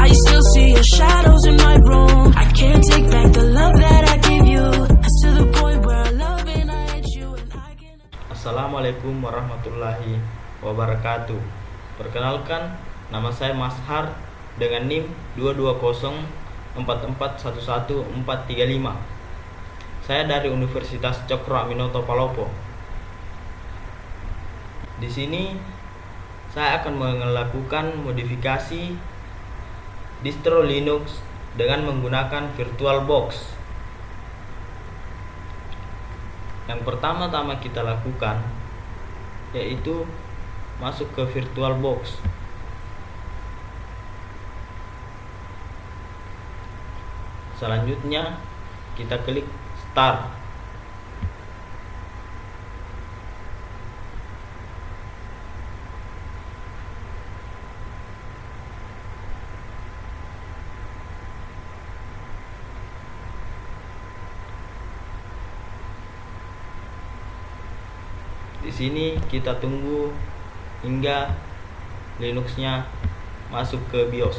I still see your shadows in my room. I can't take back the love that I gave you. It's to the point where I love and I hate you and I can. Assalamualaikum warahmatullahi wabarakatuh. Perkenalkan, nama saya Mashar dengan NIM 22044111435. Saya dari Universitas Cokro Aminoto Palopo. Di sini saya akan melakukan modifikasi distro Linux dengan menggunakan VirtualBox. Yang pertama-tama kita lakukan yaitu masuk ke VirtualBox. Selanjutnya kita klik Start. Di sini kita tunggu hingga Linuxnya masuk ke BIOS.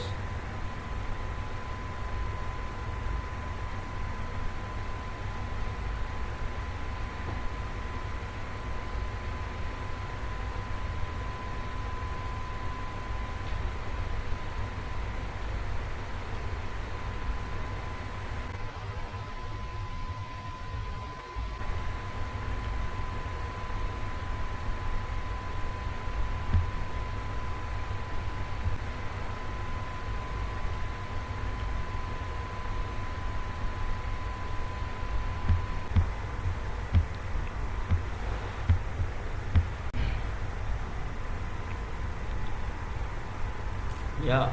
Ya,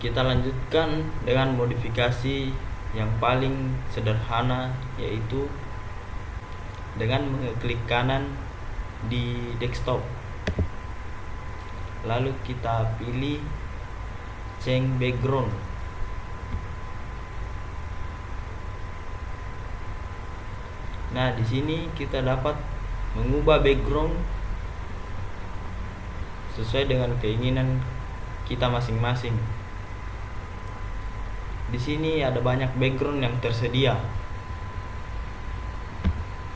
kita lanjutkan dengan modifikasi yang paling sederhana, yaitu dengan mengeklik kanan di desktop. Lalu kita pilih change background. Nah, di sini kita dapat mengubah background sesuai dengan keinginan kita masing-masing. Di sini ada banyak background yang tersedia.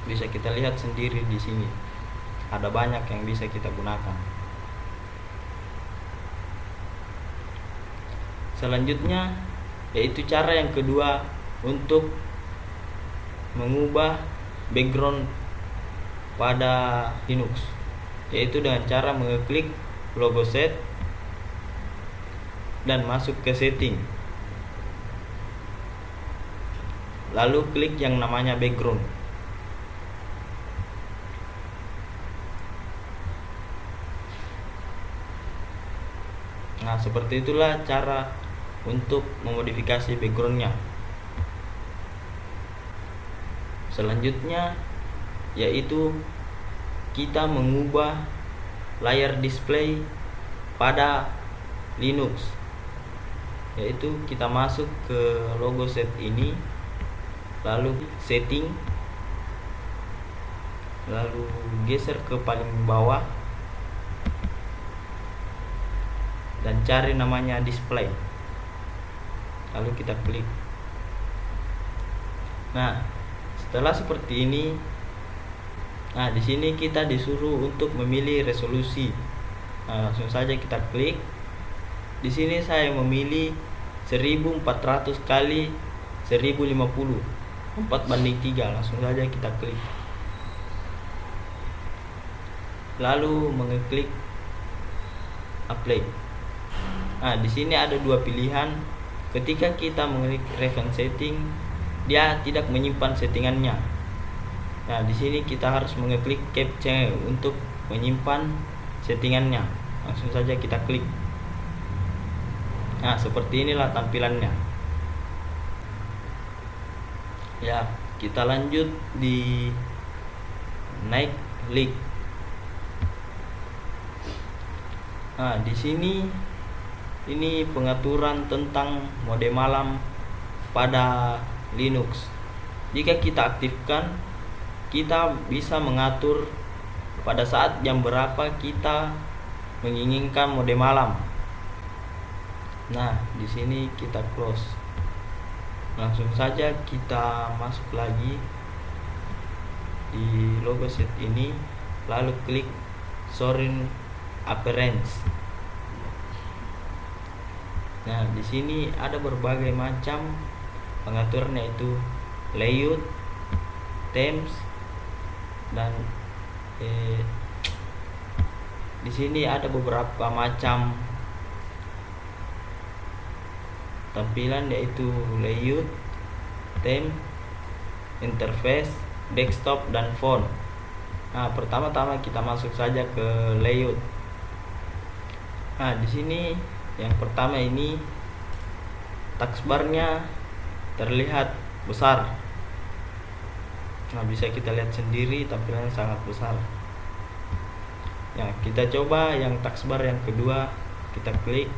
Bisa kita lihat sendiri di sini. Ada banyak yang bisa kita gunakan. Selanjutnya yaitu cara yang kedua untuk mengubah background pada Linux, yaitu dengan cara mengeklik logo set dan masuk ke setting, lalu klik yang namanya background. Nah, seperti itulah cara untuk memodifikasi backgroundnya. Selanjutnya yaitu kita mengubah layar display pada Linux, yaitu kita masuk ke logo set ini, lalu setting, lalu geser ke paling bawah dan cari namanya display, lalu kita klik. Nah, setelah seperti ini, nah di sini kita disuruh untuk memilih resolusi. Nah, langsung saja kita klik. Di sini saya memilih 1400 kali 1050, 4:3. Langsung saja kita klik. Lalu mengeklik apply. Nah, di sini ada dua pilihan. Ketika kita mengeklik revenge setting, dia tidak menyimpan settingannya. Nah, di sini kita harus mengeklik capture untuk menyimpan settingannya. Langsung saja kita klik. Nah, seperti inilah tampilannya. Ya, kita lanjut di naik link. Nah, di sini ini pengaturan tentang mode malam pada Linux. Jika kita aktifkan, kita bisa mengatur pada saat jam berapa kita menginginkan mode malam. Nah, di sini kita close. Langsung saja kita masuk lagi di logo set ini, lalu klik Showing Appearance. Nah, di sini ada berbagai macam pengaturan, yaitu layout, themes, dan di sini ada beberapa macam tampilan, yaitu layout, theme, interface, desktop, dan font. Nah, pertama-tama kita masuk saja ke layout. Nah, di sini yang pertama ini taskbarnya terlihat besar. Nah, bisa kita lihat sendiri tampilannya sangat besar. Ya, kita coba yang taskbar yang kedua, kita klik.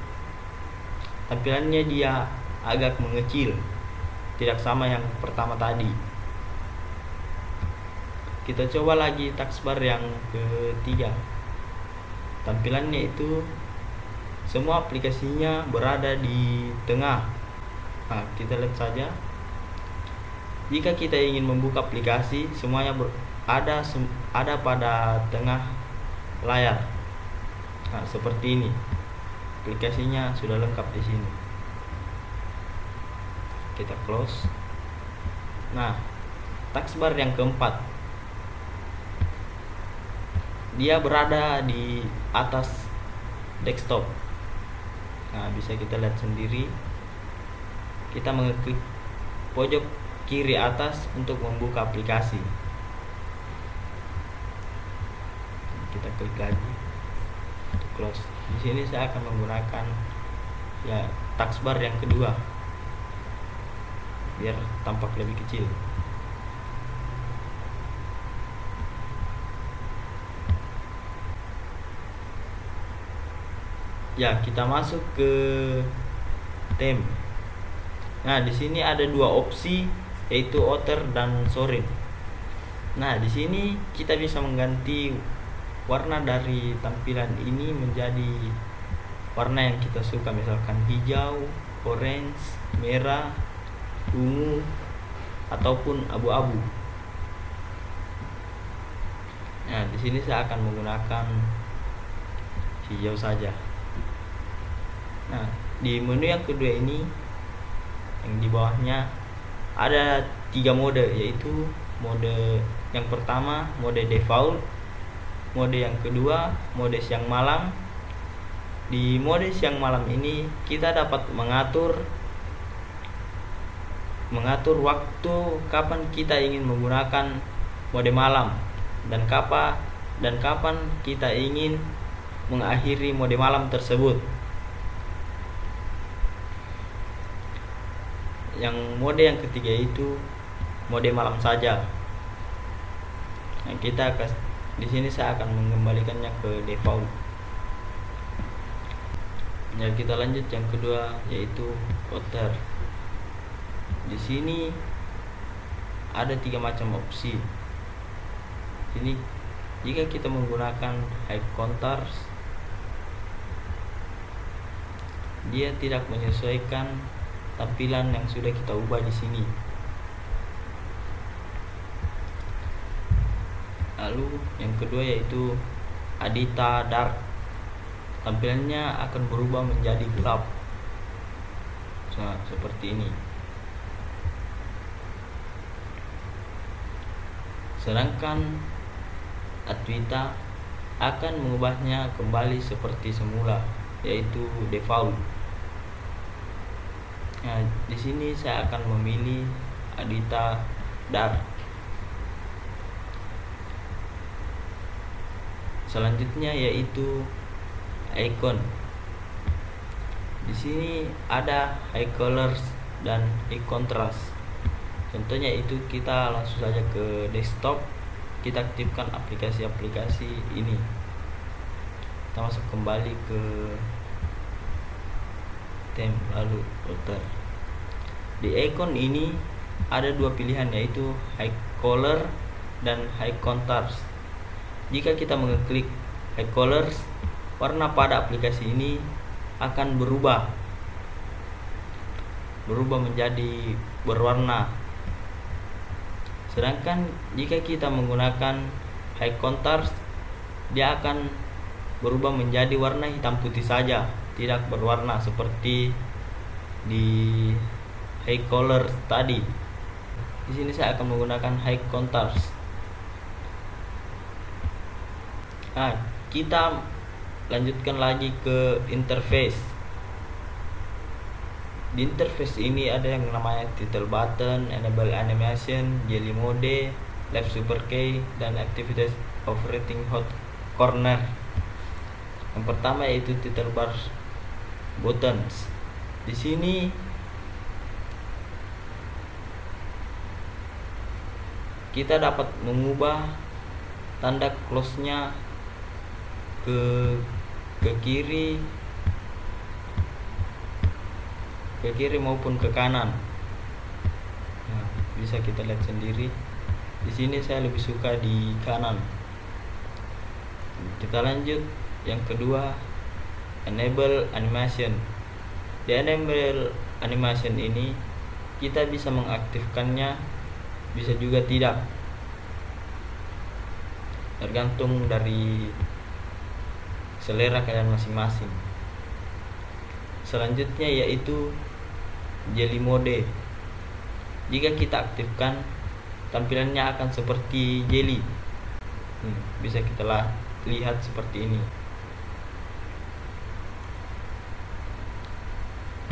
Tampilannya dia agak mengecil, tidak sama yang pertama tadi. Kita coba lagi taskbar yang ketiga. Tampilannya itu semua aplikasinya berada di tengah. Nah, kita lihat saja. Jika kita ingin membuka aplikasi, semuanya ada pada tengah layar. Nah, seperti ini. Aplikasinya sudah lengkap di sini. Kita close. Nah, taskbar yang keempat, dia berada di atas desktop. Nah, bisa kita lihat sendiri. Kita mengeklik pojok kiri atas untuk membuka aplikasi. Kita klik lagi untuk close. Di sini saya akan menggunakan ya taskbar yang kedua biar tampak lebih kecil. Ya, kita masuk ke theme. Nah, di sini ada dua opsi, yaitu outer dan showing. Nah, di sini kita bisa mengganti warna dari tampilan ini menjadi warna yang kita suka, misalkan hijau, orange, merah, ungu, ataupun abu-abu. Nah, di sini saya akan menggunakan hijau saja. Nah, di menu yang kedua ini, yang di bawahnya ada 3 mode, yaitu mode yang pertama mode default, mode yang kedua mode siang malam. Di mode siang malam ini kita dapat mengatur waktu kapan kita ingin menggunakan mode malam dan kapan kita ingin mengakhiri mode malam tersebut. Yang mode yang ketiga itu mode malam saja. Nah, di sini saya akan mengembalikannya ke default. Ya, kita lanjut yang kedua, yaitu outer. Di sini ada 3 macam opsi. Ini jika kita menggunakan high contrast, dia tidak menyesuaikan tampilan yang sudah kita ubah di sini. Lalu yang kedua yaitu Adita Dark. Tampilannya akan berubah menjadi gelap. Nah, seperti ini. Sedangkan Advita akan mengubahnya kembali seperti semula, yaitu default. Nah, di sini saya akan memilih Adita Dark. Selanjutnya yaitu icon. Di sini ada high colors dan high contrast. Contohnya itu kita langsung saja ke desktop, kita aktifkan aplikasi-aplikasi ini. Kita masuk kembali ke theme, lalu outer. Di icon ini ada 2 pilihan, yaitu high color dan high contrast. Jika kita mengeklik high colors, warna pada aplikasi ini akan berubah berubah menjadi berwarna. Sedangkan jika kita menggunakan high contrast, dia akan berubah menjadi warna hitam putih saja, tidak berwarna seperti di high color tadi. Di sini saya akan menggunakan high contrast. Nah, kita lanjutkan lagi ke interface. Di interface ini ada yang namanya title button, enable animation, jelly mode, live super key, dan activities operating hot corner. Yang pertama yaitu title bar buttons. Di sini kita dapat mengubah tanda close-nya ke kiri maupun ke kanan. Nah, bisa kita lihat sendiri. Di sini saya lebih suka di kanan. Kita lanjut yang kedua, enable animation. Di enable animation ini kita bisa mengaktifkannya, bisa juga tidak, tergantung dari selera kalian masing-masing. Selanjutnya yaitu jelly mode. Jika kita aktifkan, tampilannya akan seperti jelly. Bisa kita lihat seperti ini.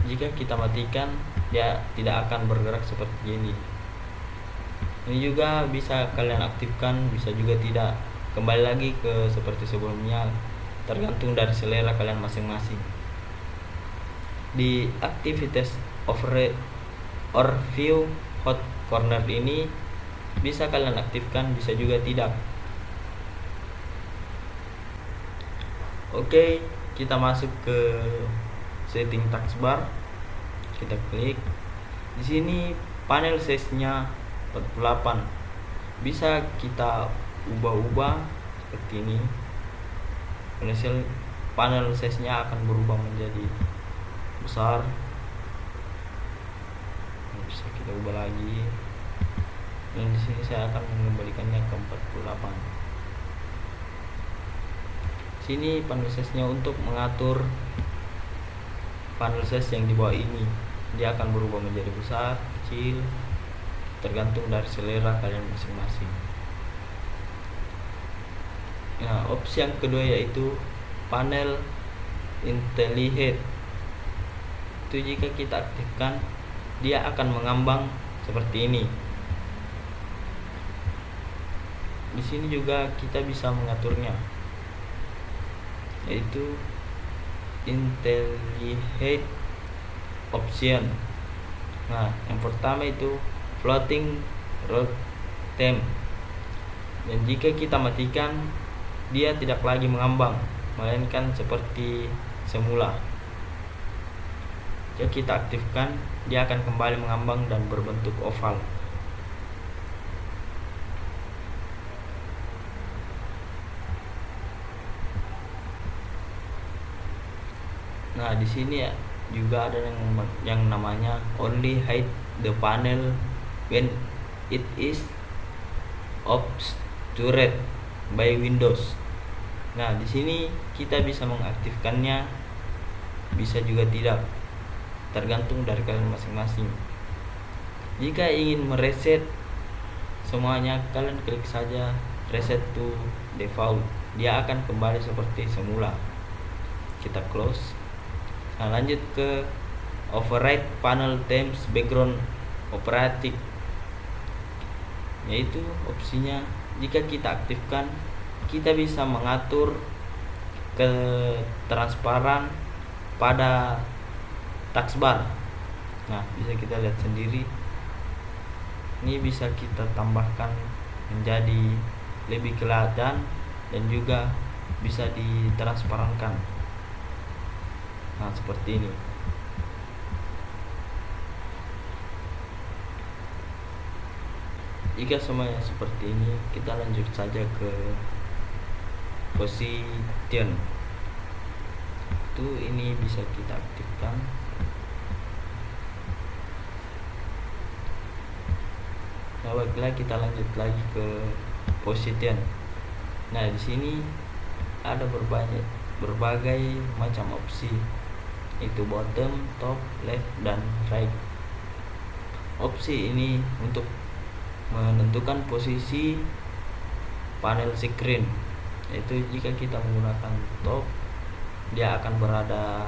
Jika kita matikan, dia tidak akan bergerak seperti jelly. Ini juga bisa kalian aktifkan, bisa juga tidak. Kembali lagi ke seperti sebelumnya, tergantung dari selera kalian masing-masing. Di activities overview hot corner ini bisa kalian aktifkan, bisa juga tidak. Oke, kita masuk ke setting taskbar. Kita klik. Di sini panel size-nya 48. Bisa kita ubah-ubah seperti ini. Panel size-nya akan berubah menjadi besar. Bisa kita ubah lagi. Dan di sini saya akan mengembalikannya ke 48. Sini panel size-nya untuk mengatur panel size yang di bawah ini. Dia akan berubah menjadi besar, kecil, tergantung dari selera kalian masing-masing. Nah, opsi yang kedua yaitu panel intelligent. Itu jika kita aktifkan, dia akan mengambang seperti ini. Di sini juga kita bisa mengaturnya, yaitu intelligent option. Nah, yang pertama itu floating road time. Dan jika kita matikan, dia tidak lagi mengambang, melainkan seperti semula. Jika kita aktifkan, dia akan kembali mengambang dan berbentuk oval. Nah, di sini juga ada yang namanya only hide the panel when it is obscured by Windows. Nah, di sini kita bisa mengaktifkannya, bisa juga tidak, tergantung dari kalian masing-masing. Jika ingin mereset semuanya, kalian klik saja reset to default. Dia akan kembali seperti semula. Kita close. Nah, lanjut ke override panel themes background operatic, yaitu opsinya jika kita aktifkan, kita bisa mengatur ketransparan pada taskbar. Nah, bisa kita lihat sendiri. Ini bisa kita tambahkan menjadi lebih kelihatan dan juga bisa ditransparankan. Nah, seperti ini. Jika semuanya seperti ini, kita lanjut saja ke position. Itu ini bisa kita aktifkan. Nah, baiklah kita lanjut lagi ke position. Nah, di sini ada berbagai macam opsi, itu bottom, top, left, dan right. Opsi ini untuk menentukan posisi panel screen, yaitu jika kita menggunakan top, dia akan berada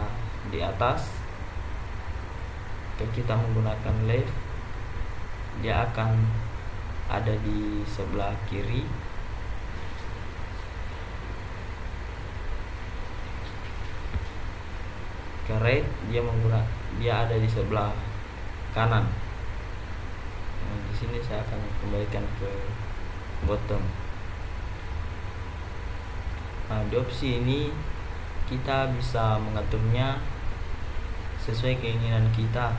di atas. Jika kita menggunakan left, dia akan ada di sebelah kiri. Ke right, dia ada di sebelah kanan. Nah, di sini saya akan kembalikan ke bottom. Nah, di opsi ini kita bisa mengaturnya sesuai keinginan kita,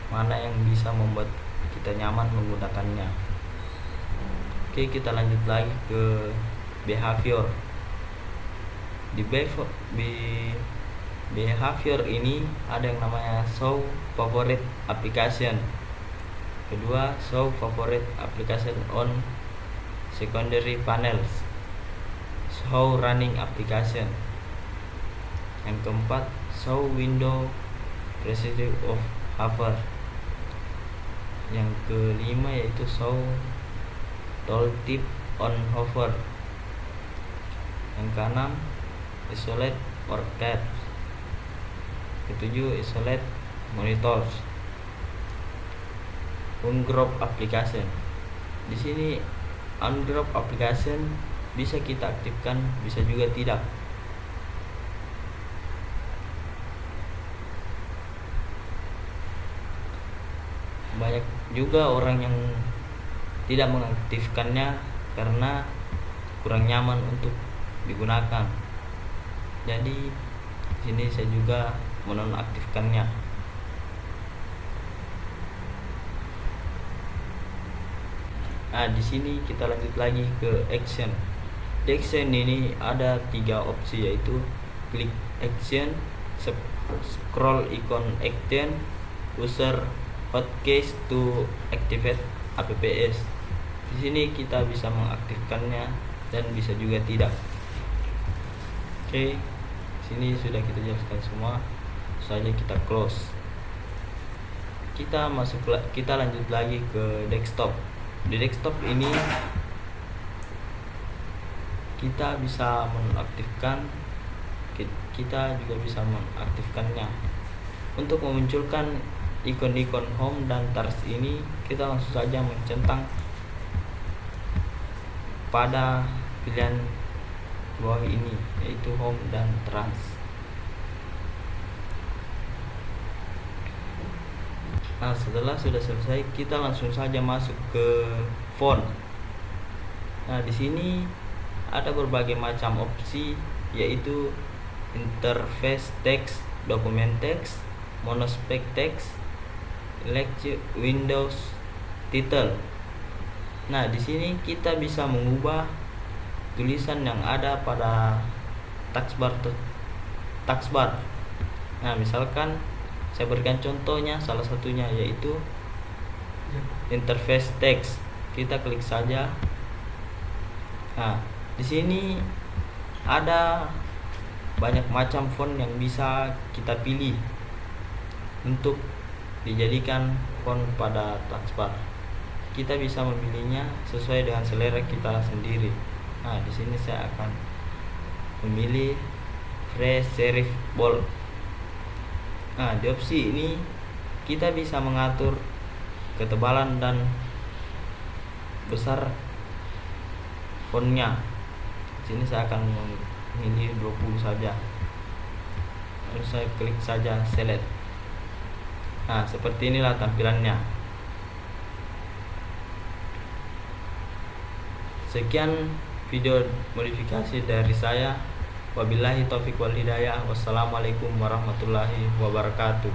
mana yang bisa membuat kita nyaman menggunakannya. Oke, kita lanjut lagi ke behavior. Di behavior ini ada yang namanya show favorite application. Kedua, show favorite application on secondary panels. Show running application. Yang keempat, show window presented of hover. Yang kelima yaitu show tooltip on hover. Yang keenam, isolate worktabs. Ketujuh, isolate monitors. Ungroup application. Di sini ungroup application bisa kita aktifkan, bisa juga tidak. Banyak juga orang yang tidak mengaktifkannya karena kurang nyaman untuk digunakan. Jadi di sini saya juga menonaktifkannya. Nah, di sini kita lanjut lagi ke action. Di action ini ada 3 opsi, yaitu click action, scroll icon action, user hotkeys to activate apps. Di sini kita bisa mengaktifkannya dan bisa juga tidak. Oke, sini sudah kita jelaskan semua. Saja kita close. Kita lanjut lagi ke desktop. Di desktop ini kita bisa menonaktifkan, kita juga bisa mengaktifkannya. Untuk memunculkan ikon-ikon home dan task ini, kita langsung saja mencentang pada pilihan bawah ini, yaitu home dan trans. Nah, setelah sudah selesai, kita langsung saja masuk ke font. Nah, di sini ada berbagai macam opsi, yaitu interface text, dokumen text, monospec text, lecture, Windows title. Nah, di sini kita bisa mengubah tulisan yang ada pada taskbar. Nah, misalkan saya berikan contohnya, salah satunya yaitu interface text. Kita klik saja. Nah, di sini ada banyak macam font yang bisa kita pilih untuk dijadikan font pada taskbar. Kita bisa memilihnya sesuai dengan selera kita sendiri. Nah, di sini saya akan memilih free serif bold. Nah, di opsi ini kita bisa mengatur ketebalan dan besar fontnya. Di sini saya akan memilih 20 saja. Lalu saya klik saja select. Nah, seperti inilah tampilannya. Sekian video modifikasi dari saya. Wabillahi taufiq wal hidayah. Wassalamualaikum warahmatullahi wabarakatuh.